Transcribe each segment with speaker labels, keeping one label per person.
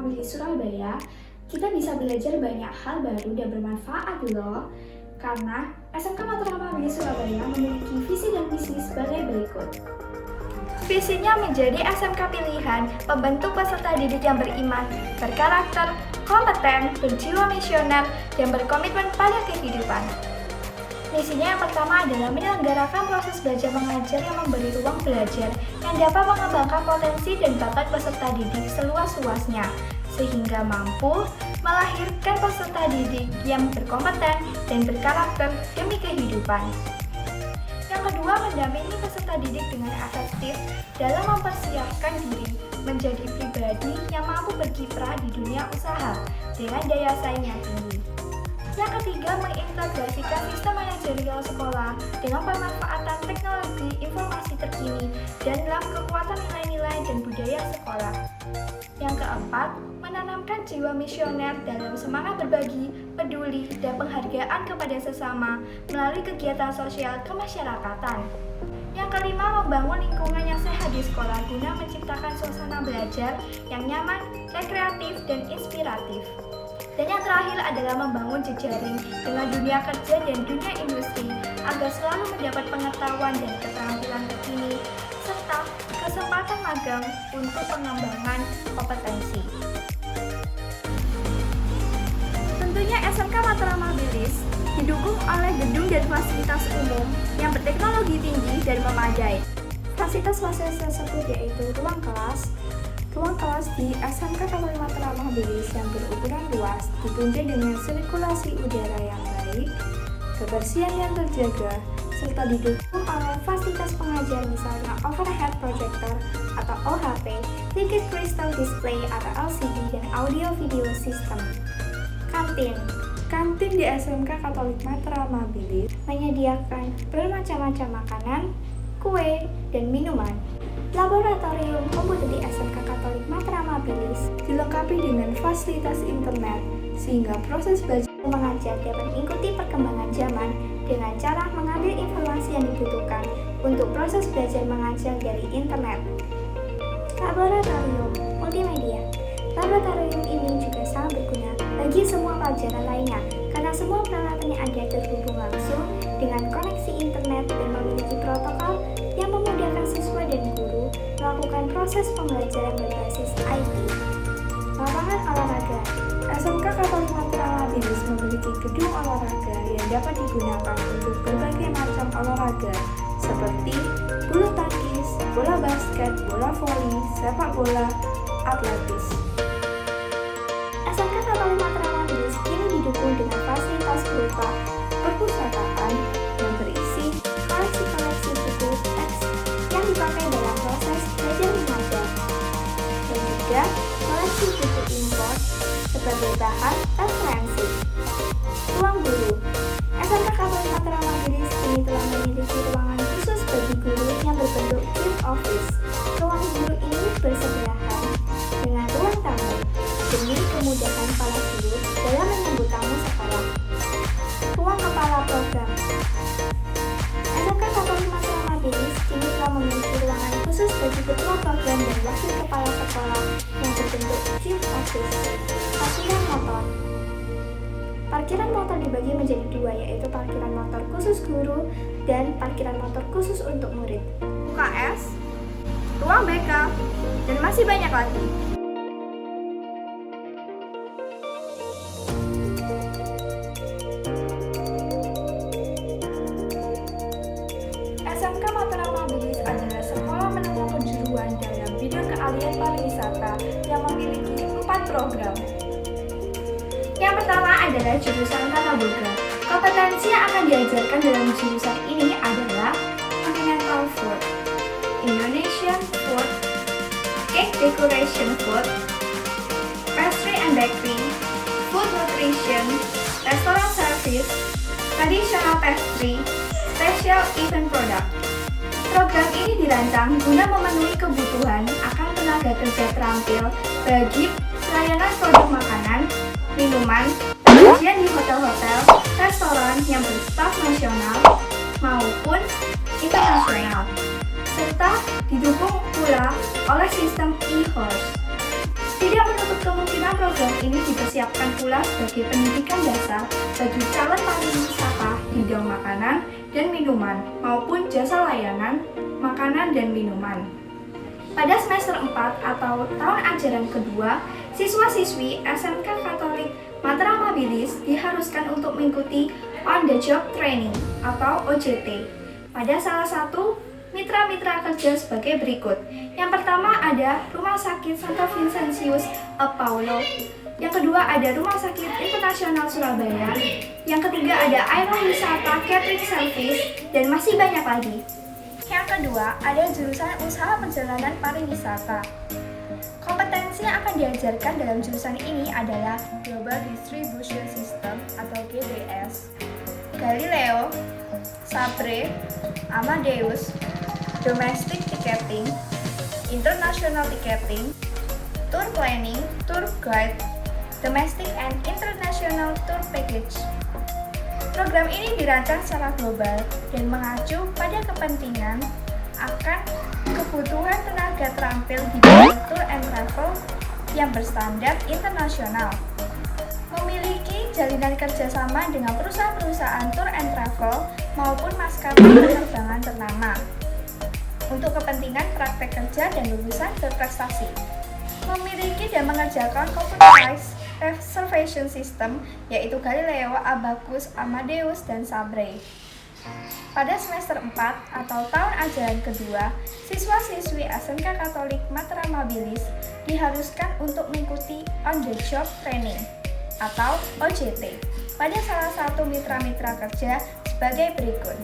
Speaker 1: Mabili Surabaya, kita bisa belajar banyak hal baru dan bermanfaat loh. Karena SMK Matra Mabili Surabaya memiliki visi dan misi sebagai berikut. Visinya menjadi SMK pilihan, pembentuk peserta didik yang beriman, berkarakter, kompeten, berjiwa misioner, dan berkomitmen pada kehidupan. Misinya yang pertama adalah menyelenggarakan proses belajar mengajar yang memberi ruang belajar yang dapat mengembangkan potensi dan bakat peserta didik seluas-luasnya, sehingga mampu melahirkan peserta didik yang berkompeten dan berkarakter demi kehidupan. Yang kedua, mendampingi peserta didik dengan efektif dalam mempersiapkan diri menjadi pribadi yang mampu berkiprah di dunia usaha dengan daya saing yang tinggi. Yang ketiga, mengintegrasikan sistem manajerial sekolah dengan pemanfaatan teknologi informasi terkini dan dalam kekuatan nilai-nilai dan budaya sekolah. Yang keempat, menanamkan jiwa misioner dalam semangat berbagi, peduli, dan penghargaan kepada sesama melalui kegiatan sosial kemasyarakatan. Yang kelima, membangun lingkungan yang sehat di sekolah guna menciptakan suasana belajar yang nyaman, rekreatif, dan inspiratif. Dan yang terakhir adalah membangun jejaring dengan dunia kerja dan dunia industri agar selalu mendapat pengetahuan dan keterampilan terkini serta kesempatan magang untuk pengembangan kompetensi. Tentunya SMK Matra Mabilis didukung oleh gedung dan fasilitas umum yang berteknologi tinggi dan memadai. Fasilitas-fasilitas tersebut yaitu ruang kelas di SMK Katolik Matra Mabilis yang berukuran luas, ditunda dengan sirkulasi udara yang baik, kebersihan yang terjaga, serta didukung oleh fasilitas pengajar misalnya overhead projector atau OHP, liquid crystal display atau LCD, dan audio video system. Kantin di SMK Katolik Matra Mabilis menyediakan bermacam-macam makanan, kue, dan minuman. Laboratorium komputer di SMK Katolik Matra Mabilis dilengkapi dengan fasilitas internet sehingga proses belajar mengajar dapat mengikuti perkembangan zaman dengan cara mengambil informasi yang dibutuhkan untuk proses belajar mengajar dari internet. Laboratorium multimedia. Laboratorium ini juga sangat berguna bagi semua pelajaran lainnya karena semua peralatan yang ada terhubung langsung dengan koneksi internet dan memiliki protokol yang memudahkan siswa dan guru melakukan proses pembelajaran berbasis IT. Lapangan olahraga. SMK Katolik Matra Mabilis memiliki gedung olahraga yang dapat digunakan untuk berbagai macam olahraga seperti bulu tangkis, bola basket, bola voli, sepak bola, atletis. SMK Katolik Matra Mabilis kini didukung dengan fasilitas berupa perpustakaan yang berisi koleksi-koleksi buku teks yang dipakai dalam proses belajar mengajar, dan juga koleksi buku impor sebagai bahan referensi. Ruang guru. SMK Katolik Matra Mabilis kini telah memiliki ruangan khusus bagi guru yang berbentuk field office. Ruang guru ini bersebelahan dengan ruang tamu demi kemudahan para guru dalam menyambut tamu sekolah. Ruang kepala program. SMK Katolik Matra Mabilis kini telah memiliki ruangan khusus bagi ketua program dan wakil kepala sekolah yang berbentuk field office. Parkiran motor. Parkiran motor dibagi menjadi dua, yaitu parkiran motor khusus guru dan parkiran motor khusus untuk murid. UKS, ruang BK, dan masih banyak lagi. SMK Matra Mabilis adalah sekolah menengah kejuruan dalam bidang keahlian pariwisata yang memiliki 4 program. Yang pertama adalah jurusan Tata Boga. Kompetensi yang akan diajarkan dalam jurusan ini adalah Continental Food, Indonesian Food, Cake Decoration Food, Pastry and Bakery, Food Nutrition, Restaurant Service, Traditional Pastry, Special Event Product. Program ini dirancang guna memenuhi kebutuhan akan tenaga kerja terampil bagi pelayanan produk makanan, minuman, penyajian di hotel-hotel, restoran yang berstaf nasional maupun internasional, serta didukung pula oleh sistem e-horse. Tidak menutup kemungkinan program ini dipersiapkan pula sebagai pendidikan dasar bagi calon pariwisata di bidang makanan dan minuman maupun jasa layanan makanan dan minuman. Pada semester 4 atau tahun ajaran kedua, siswa-siswi SMK Katolik Matra Mabilis diharuskan untuk mengikuti On the Job Training atau OJT pada salah satu mitra-mitra kerja sebagai berikut. Yang pertama ada Rumah Sakit Santo Vincentius Paulo. Yang kedua ada Rumah Sakit Internasional Surabaya. Yang ketiga ada Aerowisata Catering Service dan masih banyak lagi. Yang kedua ada jurusan Usaha Perjalanan Pariwisata. Kompetensi yang akan diajarkan dalam jurusan ini adalah Global Distribution System atau GDS, Galileo, Sabre, Amadeus, Domestic Ticketing, International Ticketing, Tour Planning, Tour Guide, Domestic and International Tour Package. Program ini dirancang secara global dan mengacu pada kepentingan akan kebutuhan tenaga terampil di bidang tour and travel yang berstandar internasional. Memiliki jalinan kerjasama dengan perusahaan-perusahaan tour and travel maupun maskapai penerbangan ternama untuk kepentingan praktek kerja dan lulusan berprestasi. Memiliki dan mengerjakan computerized reservation system yaitu Galileo, Abacus, Amadeus, dan Sabre. Pada semester 4 atau tahun ajaran kedua, siswa-siswi SMK Katolik Matra Mabilis diharuskan untuk mengikuti On the Job Training atau OJT pada salah satu mitra-mitra kerja sebagai berikut.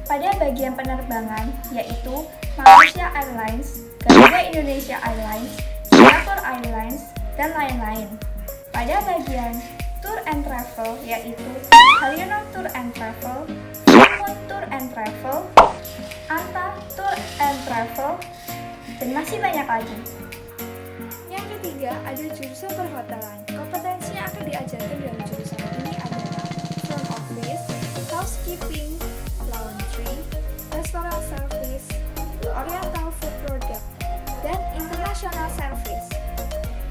Speaker 1: Pada bagian penerbangan yaitu Malaysia Airlines, Garuda Indonesia Airlines, Singapore Airlines, dan lain-lain. Pada bagian Tour and Travel yaitu Haryono Tour and Travel, Moon Tour and Travel, Anta Tour and Travel, dan masih banyak lagi. Yang ketiga ada jurusan perhotelan. Kompetensi yang akan diajarkan dalam jurusan ini adalah Front Office, Housekeeping, Laundry, Restaurant Service, Oriental Food Product, dan International Service.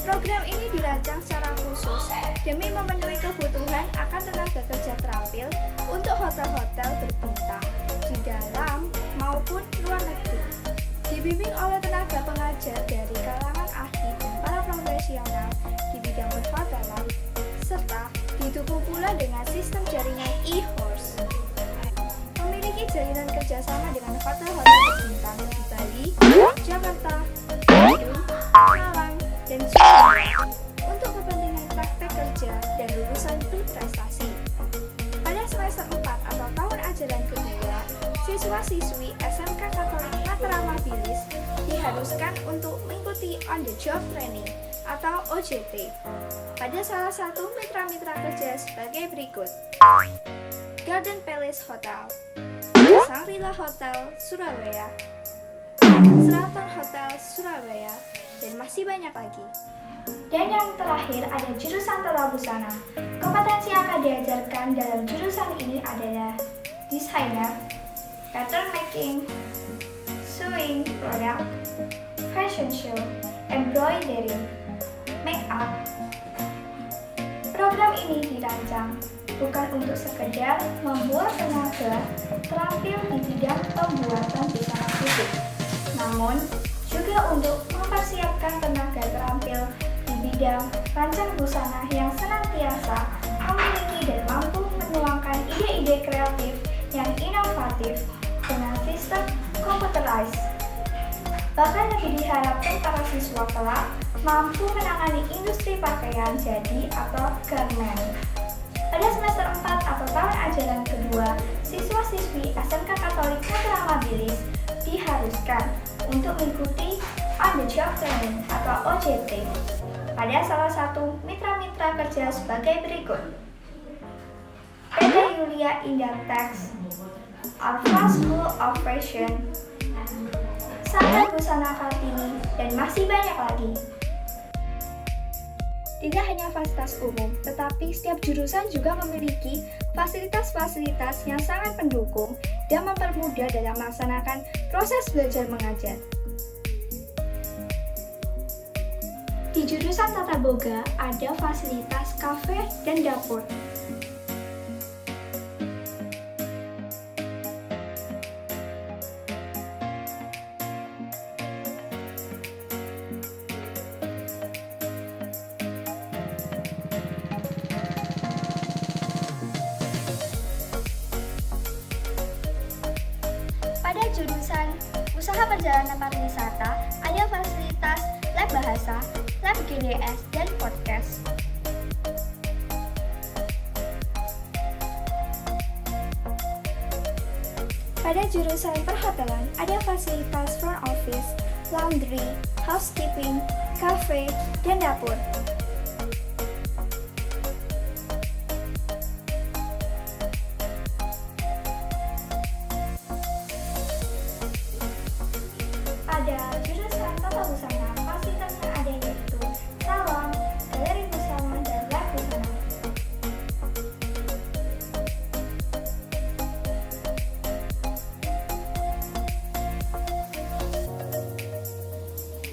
Speaker 1: Program ini dirancang secara khusus demi memenuhi kebutuhan akan tenaga kerja terampil untuk hotel-hotel berbintang di dalam maupun luar negeri. Dibimbing oleh tenaga pengajar dari kalangan ahli dan para profesional di bidang perhotelan, serta didukung pula dengan sistem jaringan e-horse. Memiliki jalinan kerjasama dengan hotel-hotel berbintang di Bali, Jakarta, Bandung, Malang, dan Surabaya untuk kepentingan praktek kerja dan lulusan berprestasi. Pada semester 4 atau tahun ajaran kedua, siswa-siswi SMK Katolik Matra Mabilis diharuskan untuk mengikuti On the Job Training atau OJT pada salah satu mitra-mitra kerja sebagai berikut. Garden Palace Hotel, Shangri-La Hotel Surabaya, Sheraton Hotel Surabaya, dan masih banyak lagi. Dan yang terakhir ada jurusan tata busana. Kompetensi yang akan diajarkan dalam jurusan ini adalah desainer, pattern making, sewing product, fashion show, embroidery, make up. Program ini dirancang bukan untuk sekedar membuat tenaga terampil di bidang pembuatan busana fisik, namun juga untuk mempersiapkan tenaga terampil di bidang rancang busana yang senantiasa memiliki dan mampu menuangkan ide-ide kreatif yang inovatif dengan sistem computerized. Bahkan lebih diharapkan para siswa kelak mampu menangani industri pakaian jadi atau garment. Pada semester 4 atau tahun ajaran kedua, siswa-siswi SMK Katolik Matra Mabilis diharuskan untuk mengikuti On the Job Training atau OJT pada salah satu mitra-mitra kerja sebagai berikut. PT Yulia Indatex, Alpha School of Fashion, Sanggar Busana Kartini, dan masih banyak lagi. Tidak hanya fasilitas umum, tetapi setiap jurusan juga memiliki fasilitas-fasilitas yang sangat mendukung dan mempermudah dalam melaksanakan proses belajar mengajar. Di jurusan Tata Boga ada fasilitas kafe dan dapur. Pada jurusan Usaha Perjalanan Pariwisata ada fasilitas lab bahasa, lab GDS, dan podcast. Pada jurusan Perhotelan ada fasilitas front office, laundry, housekeeping, cafe, dan dapur. Pada jurusan Tata Busana, fasilitasnya ada yaitu salon, galeri busana, dan lab busana.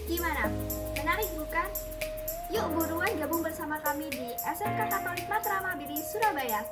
Speaker 1: Gimana? Menarik bukan? Yuk buruan gabung bersama kami di SMK Katolik Matrama Biri, Surabaya.